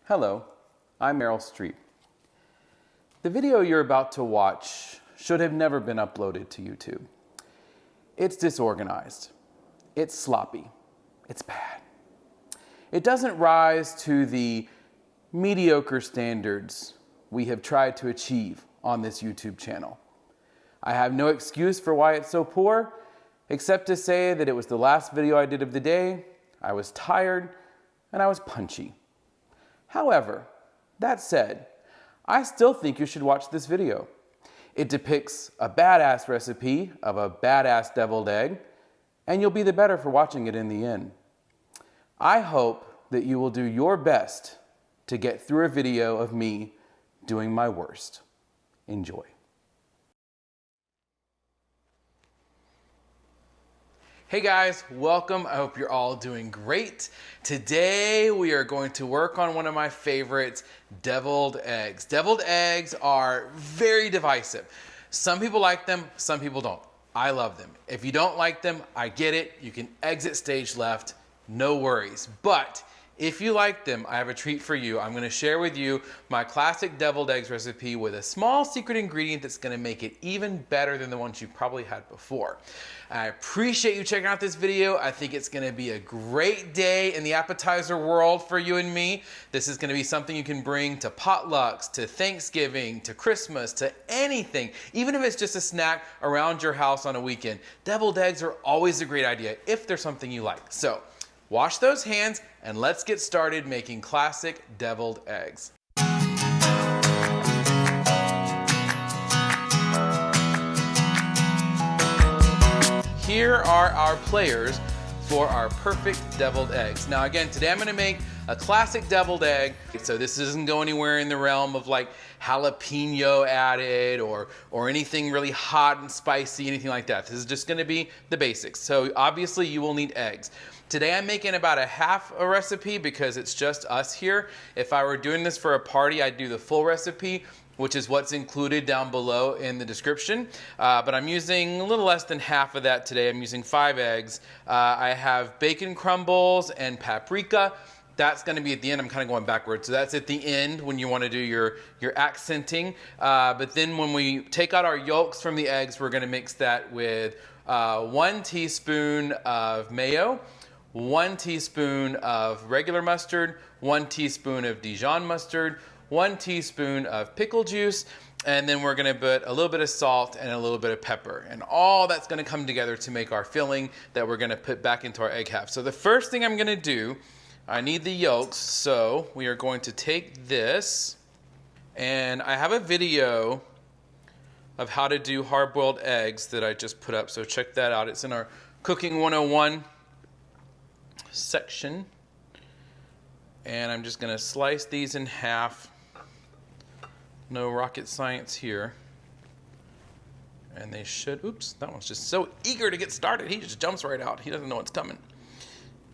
Hello, I'm Meryl Streep. The video you're about to watch should have never been uploaded to YouTube. It's disorganized, it's sloppy, it's bad. It doesn't rise to the mediocre standards we have tried to achieve on this YouTube channel. I have no excuse for why it's so poor, except to say that it was the last video I did of the day, I was tired, and I was punchy. However, that said, I still think you should watch this video. It depicts a badass recipe of a badass deviled egg, and you'll be the better for watching it in the end. I hope that you will do your best to get through a video of me doing my worst. Enjoy. Hey guys, welcome. I hope you're all doing great. Today we are going to work on one of my favorites, deviled eggs. Deviled eggs are very divisive. Some people like them, some people don't. I love them. If you don't like them, I get it. You can exit stage left, no worries. But if you like them, I have a treat for you. I'm gonna share with you my classic deviled eggs recipe with a small secret ingredient that's gonna make it even better than the ones you probably had before. I appreciate you checking out this video. I think it's gonna be a great day in the appetizer world for you and me. This is gonna be something you can bring to potlucks, to Thanksgiving, to Christmas, to anything. Even if it's just a snack around your house on a weekend. Deviled eggs are always a great idea if there's something you like. So, wash those hands and let's get started making classic deviled eggs. Here are our players for our perfect deviled eggs. Now again, today I'm gonna make a classic deviled egg. So this doesn't go anywhere in the realm of like jalapeno added or anything really hot and spicy, anything like that. This is just gonna be the basics. So obviously you will need eggs. Today I'm making about a half a recipe because it's just us here. If I were doing this for a party, I'd do the full recipe, which is what's included down below in the description. But I'm using a little less than half of that today. I'm using 5 eggs. I have bacon crumbles and paprika. That's gonna be at the end. I'm kind of going backwards. So that's at the end when you wanna do your accenting. But then when we take out our yolks from the eggs, we're gonna mix that with 1 teaspoon of mayo, 1 teaspoon of regular mustard, 1 teaspoon of Dijon mustard, 1 teaspoon of pickle juice, and then we're gonna put a little bit of salt and a little bit of pepper. And all that's gonna come together to make our filling that we're gonna put back into our egg half. So the first thing I'm gonna do, I need the yolks, so we are going to take this, and I have a video of how to do hard-boiled eggs that I just put up, so check that out. It's in our Cooking 101 section. And I'm just gonna slice these in half. No rocket science here. And they should, oops, that one's just so eager to get started. He just jumps right out. He doesn't know what's coming.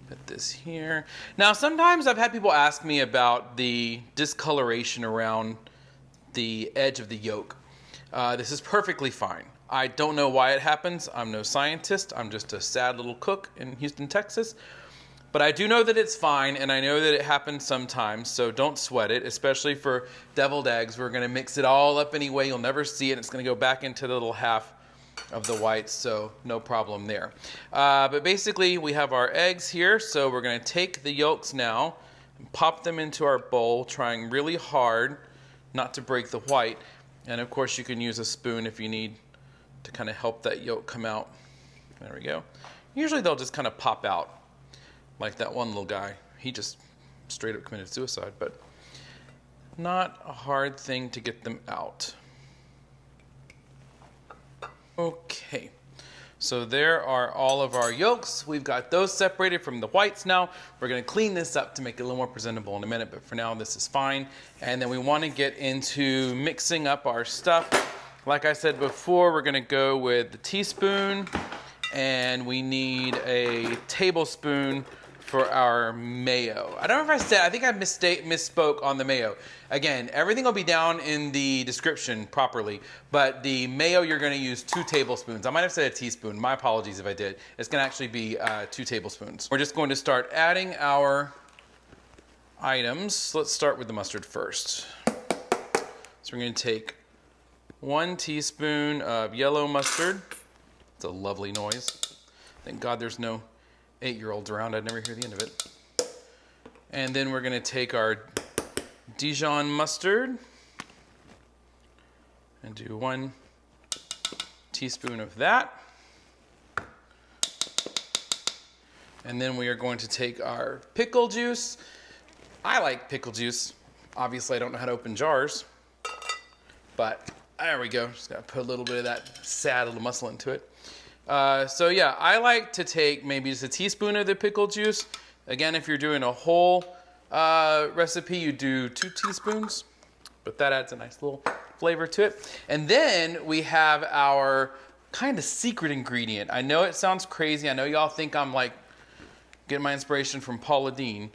Put this here. Now, sometimes I've had people ask me about the discoloration around the edge of the yolk. This is perfectly fine. I don't know why it happens. I'm no scientist. I'm just a sad little cook in Houston, Texas. But I do know that it's fine, and I know that it happens sometimes, so don't sweat it, especially for deviled eggs. We're gonna mix it all up anyway. You'll never see it. It's gonna go back into the little half of the whites, so no problem there. But basically, we have our eggs here, so we're gonna take the yolks now and pop them into our bowl, trying really hard not to break the white. And of course, you can use a spoon if you need to kind of help that yolk come out. There we go. Usually they'll just kind of pop out. Like that one little guy, he just straight up committed suicide, but not a hard thing to get them out. Okay, so there are all of our yolks. We've got those separated from the whites now. We're gonna clean this up to make it a little more presentable in a minute, but for now this is fine. And then we wanna get into mixing up our stuff. Like I said before, we're gonna go with the teaspoon, and we need a tablespoon for our mayo. I don't know if I said, I think I misspoke on the mayo. Again, everything will be down in the description properly, but the mayo you're gonna use 2 tablespoons. I might have said a teaspoon, my apologies if I did. It's gonna actually be 2 tablespoons. We're just going to start adding our items. Let's start with the mustard first. So we're going to take 1 teaspoon of yellow mustard. It's a lovely noise. Thank God there's no 8-year-olds around. I'd never hear the end of it. And then we're going to take our Dijon mustard and do 1 teaspoon of that. And then we are going to take our pickle juice. I like pickle juice. Obviously, I don't know how to open jars, but there we go. Just gotta put a little bit of that sad little muscle into it. So yeah, I like to take maybe just a teaspoon of the pickle juice. Again, if you're doing a whole recipe, you do 2 teaspoons, but that adds a nice little flavor to it. And then we have our kind of secret ingredient. I know it sounds crazy. I know y'all think I'm like getting my inspiration from Paula Deen,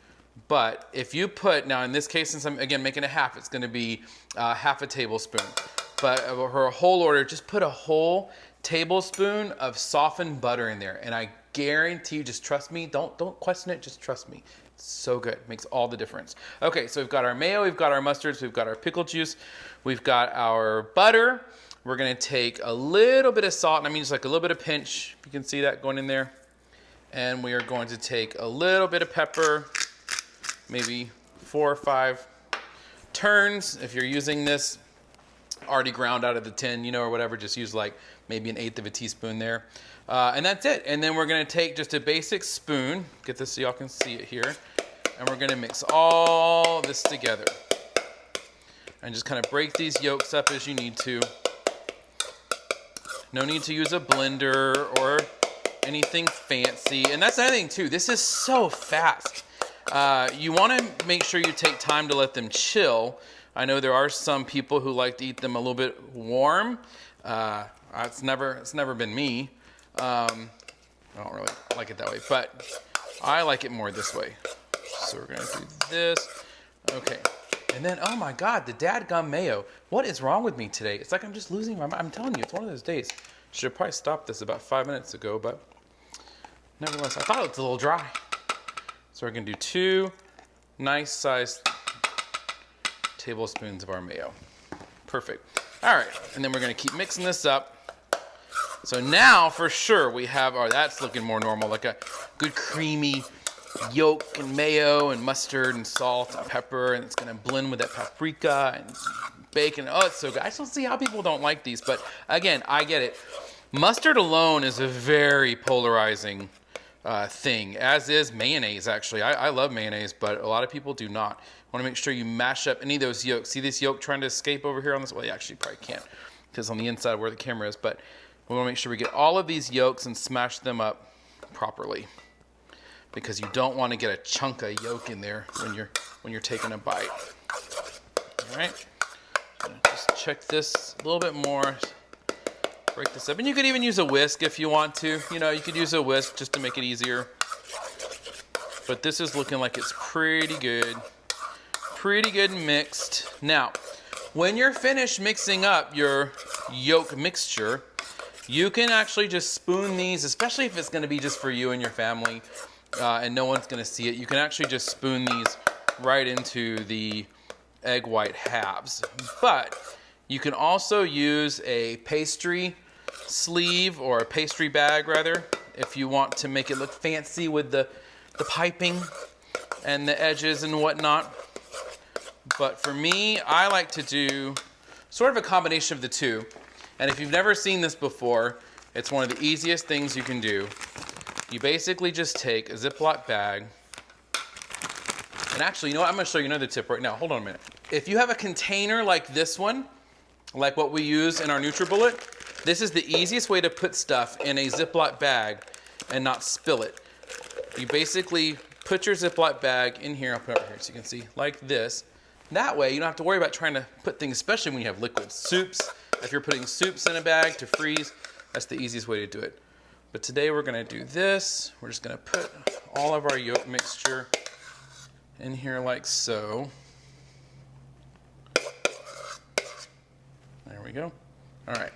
but if you put, now in this case, since I'm again making a half, it's gonna be half a tablespoon. But for a whole order, just put a whole tablespoon of softened butter in there, and I guarantee you, just trust me, don't question it, just trust me. It's so good, makes all the difference. Okay, so we've got our mayo, we've got our mustards, we've got our pickle juice, we've got our butter. We're gonna take a little bit of salt, and I mean just like a little bit of pinch. You can see that going in there. And we are going to take a little bit of pepper, maybe 4 or 5 turns. If you're using this already ground out of the tin, you know, or whatever, just use like maybe 1/8 of a teaspoon there. And that's it. And then we're gonna take just a basic spoon, get this so y'all can see it here, and we're gonna mix all this together. And just kind of break these yolks up as you need to. No need to use a blender or anything fancy. And that's another thing too, this is so fast. You wanna make sure you take time to let them chill. I know there are some people who like to eat them a little bit warm. It's never been me. I don't really like it that way, but I like it more this way. So we're gonna do this. Okay, and then, oh my God, the dadgum mayo. What is wrong with me today? It's like I'm just losing my mind. I'm telling you, it's one of those days. Should have probably stopped this about 5 minutes ago, but nevertheless, I thought it was a little dry. So we're gonna do 2 nice sized tablespoons of our mayo. Perfect. All right, and then we're gonna keep mixing this up. So now for sure we have our, that's looking more normal, like a good creamy yolk and mayo and mustard and salt and pepper, and it's gonna blend with that paprika and bacon. Oh, it's so good. I still see how people don't like these, but again, I get it. Mustard alone is a very polarizing thing, as is mayonnaise actually. I love mayonnaise, but a lot of people do not. Want to make sure you mash up any of those yolks. See this yolk trying to escape over here on this? Well, you actually probably can't because on the inside where the camera is, but we want to make sure we get all of these yolks and smash them up properly, because you don't want to get a chunk of yolk in there when you're taking a bite. All right, just check this a little bit more. Break this up, and you could even use a whisk if you want to. You know, you could use a whisk just to make it easier. But this is looking like it's pretty good mixed. Now, when you're finished mixing up your yolk mixture, you can actually just spoon these, especially if it's going to be just for you and your family, and no one's going to see it. You can actually just spoon these right into the egg white halves. But you can also use a pastry sleeve, or a pastry bag rather, if you want to make it look fancy with the piping and the edges and whatnot. But for me, I like to do sort of a combination of the two. And if you've never seen this before, it's one of the easiest things you can do. You basically just take a Ziploc bag. And actually, you know what? I'm going to show you another tip right now. Hold on a minute. If you have a container like this one, like what we use in our NutriBullet, this is the easiest way to put stuff in a Ziploc bag and not spill it. You basically put your Ziploc bag in here. I'll put it over here so you can see, like this. That way, you don't have to worry about trying to put things, especially when you have liquid soups. If you're putting soups in a bag to freeze, that's the easiest way to do it. But today we're gonna do this. We're just gonna put all of our yolk mixture in here like so. There we go. All right.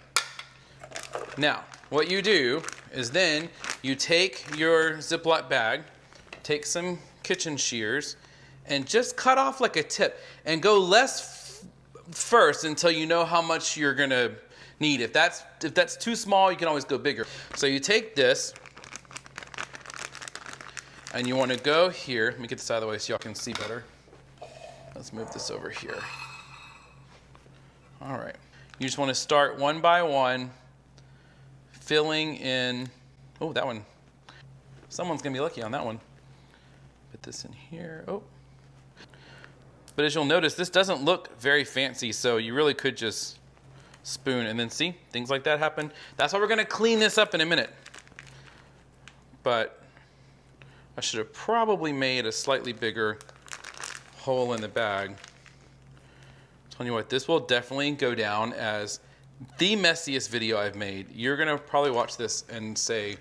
Now, what you do is then you take your Ziploc bag, take some kitchen shears, and just cut off like a tip and go less first until you know how much you're gonna need. If that's too small, you can always go bigger. So you take this and you want to go here. Let me get this out of the way so y'all can see better. Let's move this over here. All right. You just want to start one by one, filling in. Oh, that one. Someone's going to be lucky on that one. Put this in here. Oh. But as you'll notice, this doesn't look very fancy, so you really could just spoon and then see things like that happen. That's why we're going to clean this up in a minute. But I should have probably made a slightly bigger hole in the bag. Telling you what, this will definitely go down as the messiest video I've made. You're gonna probably watch this and say,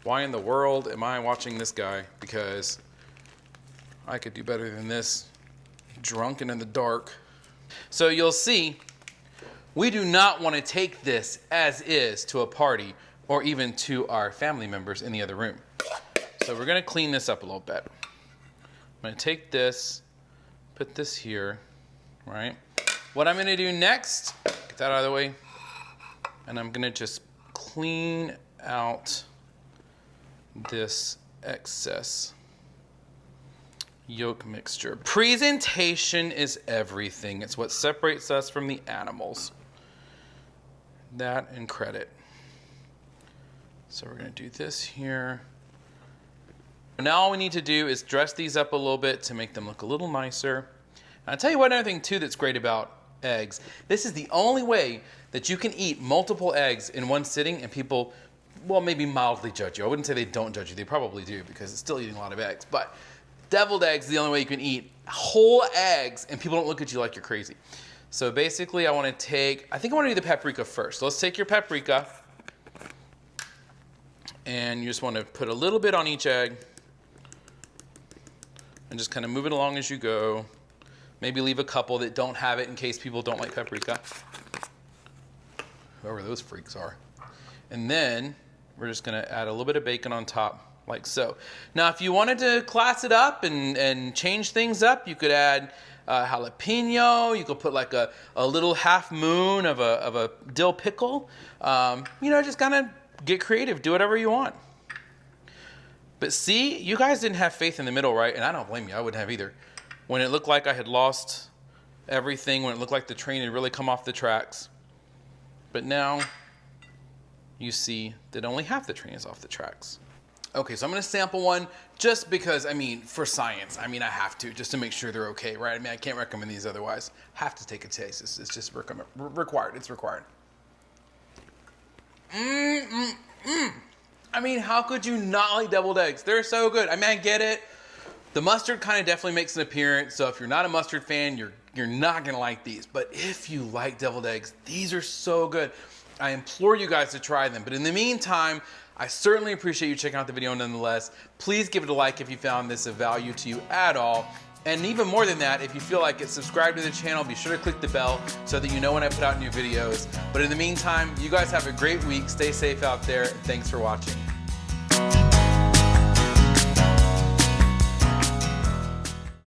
why in the world am I watching this guy? Because I could do better than this, drunk and in the dark. So you'll see, we do not want to take this as is to a party or even to our family members in the other room. So we're gonna clean this up a little bit. I'm gonna take this, put this here, right? What I'm gonna do next, get that out of the way, and I'm gonna just clean out this excess yolk mixture. Presentation is everything. It's what separates us from the animals. That and credit. So we're gonna do this here. Now all we need to do is dress these up a little bit to make them look a little nicer. And I'll tell you what, another thing too that's great about eggs. This is the only way that you can eat multiple eggs in one sitting and people, well, maybe mildly judge you. I wouldn't say they don't judge you. They probably do because it's still eating a lot of eggs. But deviled eggs is the only way you can eat whole eggs and people don't look at you like you're crazy. So basically I want to take, I think I want to do the paprika first. So let's take your paprika and you just want to put a little bit on each egg and just kind of move it along as you go. Maybe leave a couple that don't have it in case people don't like paprika. Whoever those freaks are. And then we're just gonna add a little bit of bacon on top, like so. Now, if you wanted to class it up and change things up, you could add jalapeno. You could put like a little half moon of a dill pickle. You know, just kind of get creative. Do whatever you want. But see, you guys didn't have faith in the middle, right? And I don't blame you. I wouldn't have either. When it looked like I had lost everything, when it looked like the train had really come off the tracks. But now you see that only half the train is off the tracks. Okay, so I'm gonna sample one just because, I mean, for science, I mean, I have to, just to make sure they're okay, right? I mean, I can't recommend these otherwise. Have to take a taste. It's just required. It's required. I mean, how could you not like deviled eggs? They're so good. I mean, I get it. The mustard kind of definitely makes an appearance. So if you're not a mustard fan, you're not gonna like these. But if you like deviled eggs, these are so good. I implore you guys to try them. But in the meantime, I certainly appreciate you checking out the video nonetheless. Please give it a like if you found this of value to you at all. And even more than that, if you feel like it, subscribe to the channel. Be sure to click the bell so that you know when I put out new videos. But in the meantime, you guys have a great week. Stay safe out there. And thanks for watching.